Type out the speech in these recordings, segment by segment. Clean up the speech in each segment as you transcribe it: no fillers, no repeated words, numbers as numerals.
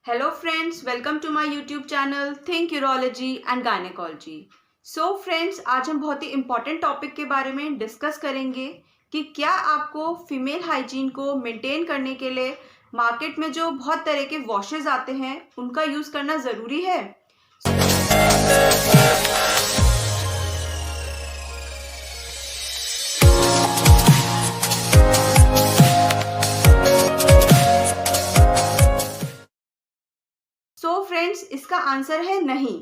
Hello friends, welcome to my YouTube channel Think Urology and Gynecology. So friends, आज हम बहुत ही important topic के बारे में डिस्कस करेंगे कि क्या आपको फीमेल हाइजीन को मेंटेन करने के लिए मार्केट में जो बहुत तरह के वॉशेस आते हैं उनका यूज़ करना ज़रूरी है। सो फ्रेंड्स, इसका आंसर है नहीं।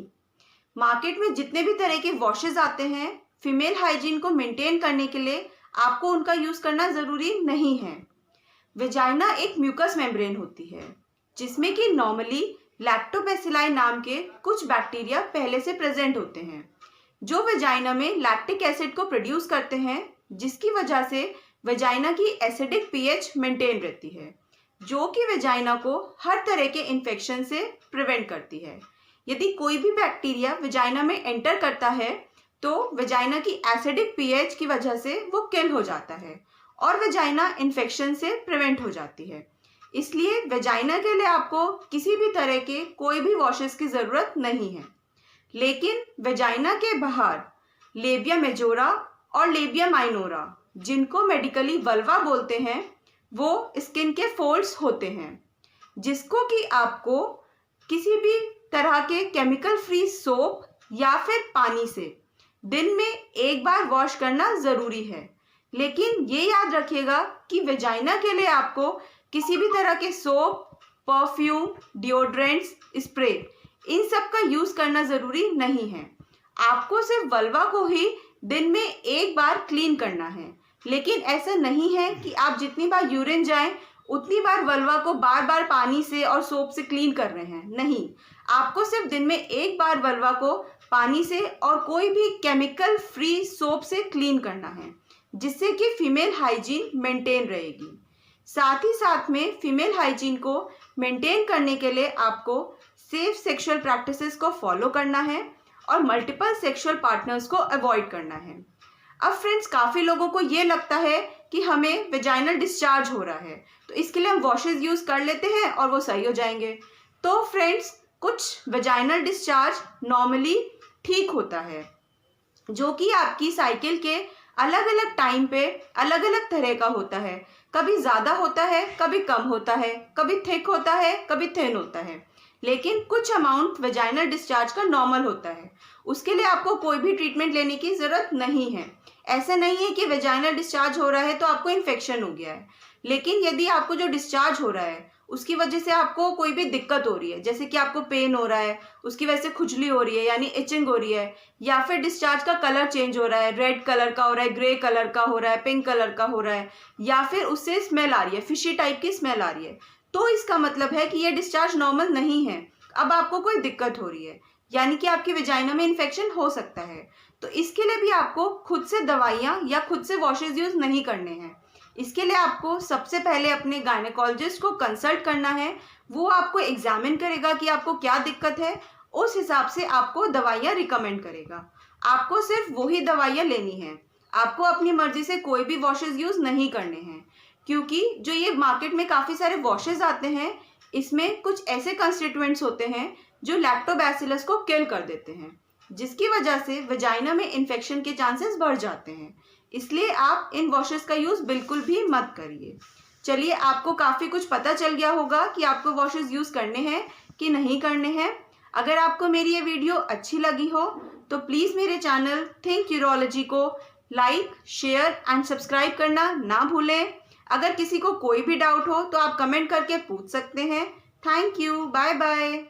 मार्केट में जितने भी तरह के वॉशेस आते हैं फीमेल हाइजीन को मेंटेन करने के लिए आपको उनका यूज़ करना ज़रूरी नहीं है। वेजाइना एक म्यूकस मेम्ब्रेन होती है जिसमें कि नॉर्मली लैक्टोबैसिलाई नाम के कुछ बैक्टीरिया पहले से प्रेजेंट होते हैं जो वेजाइना में लैक्टिक एसिड को प्रोड्यूस करते हैं, जिसकी वजह से वेजाइना की एसिडिक पीएच मेंटेन रहती है जो कि वेजाइना को हर तरह के इन्फेक्शन से प्रिवेंट करती है। यदि कोई भी बैक्टीरिया वेजाइना में एंटर करता है तो वेजाइना की एसिडिक पीएच की वजह से वो किल हो जाता है और वेजाइना इन्फेक्शन से प्रिवेंट हो जाती है। इसलिए वेजाइना के लिए आपको किसी भी तरह के कोई भी वॉशेस की ज़रूरत नहीं है। लेकिन वेजाइना के बाहर लेबिया मेजोरा और लेबिया माइनोरा, जिनको मेडिकली वल्वा बोलते हैं, वो स्किन के फोल्ड्स होते हैं जिसको कि आपको किसी भी तरह के केमिकल फ्री सोप या फिर पानी से दिन में एक बार वॉश करना ज़रूरी है। लेकिन ये याद रखिएगा कि वेजाइना के लिए आपको किसी भी तरह के सोप, परफ्यूम, डिओड्रेंट्स, स्प्रे इन सब का यूज़ करना ज़रूरी नहीं है। आपको सिर्फ वल्वा को ही दिन में एक बार क्लीन करना है। लेकिन ऐसा नहीं है कि आप जितनी बार यूरिन जाएं उतनी बार वल्वा को बार बार पानी से और सोप से क्लीन कर रहे हैं। नहीं, आपको सिर्फ दिन में एक बार वल्वा को पानी से और कोई भी केमिकल फ्री सोप से क्लीन करना है, जिससे कि फीमेल हाइजीन मेंटेन रहेगी। साथ ही साथ में फीमेल हाइजीन को मेंटेन करने के लिए आपको सेफ सेक्सुअल प्रैक्टिसेस को फॉलो करना है और मल्टीपल सेक्सुअल पार्टनर्स को अवॉइड करना है। अब फ्रेंड्स, काफ़ी लोगों को ये लगता है कि हमें वेजाइनल डिस्चार्ज हो रहा है तो इसके लिए हम वॉशेस यूज़ कर लेते हैं और वो सही हो जाएंगे। तो फ्रेंड्स, कुछ वेजाइनल डिस्चार्ज नॉर्मली ठीक होता है जो कि आपकी साइकिल के अलग अलग टाइम पे अलग अलग तरह का होता है। कभी ज़्यादा होता है, कभी कम होता है, कभी थिक होता है, कभी थिन होता है। लेकिन कुछ अमाउंट वेजाइनल डिस्चार्ज का नॉर्मल होता है। उसके लिए आपको कोई भी ट्रीटमेंट लेने की ज़रूरत नहीं है। ऐसा नहीं है कि वेजाइनल डिस्चार्ज हो रहा है तो आपको इन्फेक्शन हो गया है। लेकिन यदि आपको जो डिस्चार्ज हो रहा है उसकी वजह से आपको कोई भी दिक्कत हो रही है, जैसे कि आपको पेन हो रहा है, उसकी वजह से खुजली हो रही है यानी इचिंग हो रही है, या फिर डिस्चार्ज का कलर चेंज हो रहा है, रेड कलर का हो रहा है, ग्रे कलर का हो रहा है, पिंक कलर का हो रहा है, या फिर उससे स्मेल आ रही है, फिशी टाइप की स्मेल आ रही है, तो इसका मतलब है कि ये डिस्चार्ज नॉर्मल नहीं है। अब आपको कोई दिक्कत हो रही है यानी कि आपकी वेजाइना में इन्फेक्शन हो सकता है। तो इसके लिए भी आपको खुद से दवाइयाँ या खुद से वॉशेज यूज़ नहीं करने हैं। इसके लिए आपको सबसे पहले अपने गायनेकोलॉजिस्ट को कंसल्ट करना है। वो आपको एग्जामिन करेगा कि आपको क्या दिक्कत है, उस हिसाब से आपको दवाइयाँ रिकमेंड करेगा। आपको सिर्फ वही दवाइयाँ लेनी हैं। आपको अपनी मर्जी से कोई भी वॉशेज यूज़ नहीं करने हैं, क्योंकि जो ये मार्केट में काफ़ी सारे वॉशेज आते हैं इसमें कुछ ऐसे कंस्टिट्यूएंट्स होते हैं जो लैक्टोबैसिलस को किल कर देते हैं, जिसकी वजह से वेजाइना में इन्फेक्शन के चांसेस बढ़ जाते हैं। इसलिए आप इन वॉशेस का यूज़ बिल्कुल भी मत करिए। चलिए, आपको काफ़ी कुछ पता चल गया होगा कि आपको वॉशेस यूज़ करने हैं कि नहीं करने हैं। अगर आपको मेरी ये वीडियो अच्छी लगी हो तो प्लीज़ मेरे चैनल थिंक यूरोलॉजी को लाइक, शेयर एंड सब्सक्राइब करना ना भूलें। अगर किसी को कोई भी डाउट हो तो आप कमेंट करके पूछ सकते हैं। Thank you, bye bye.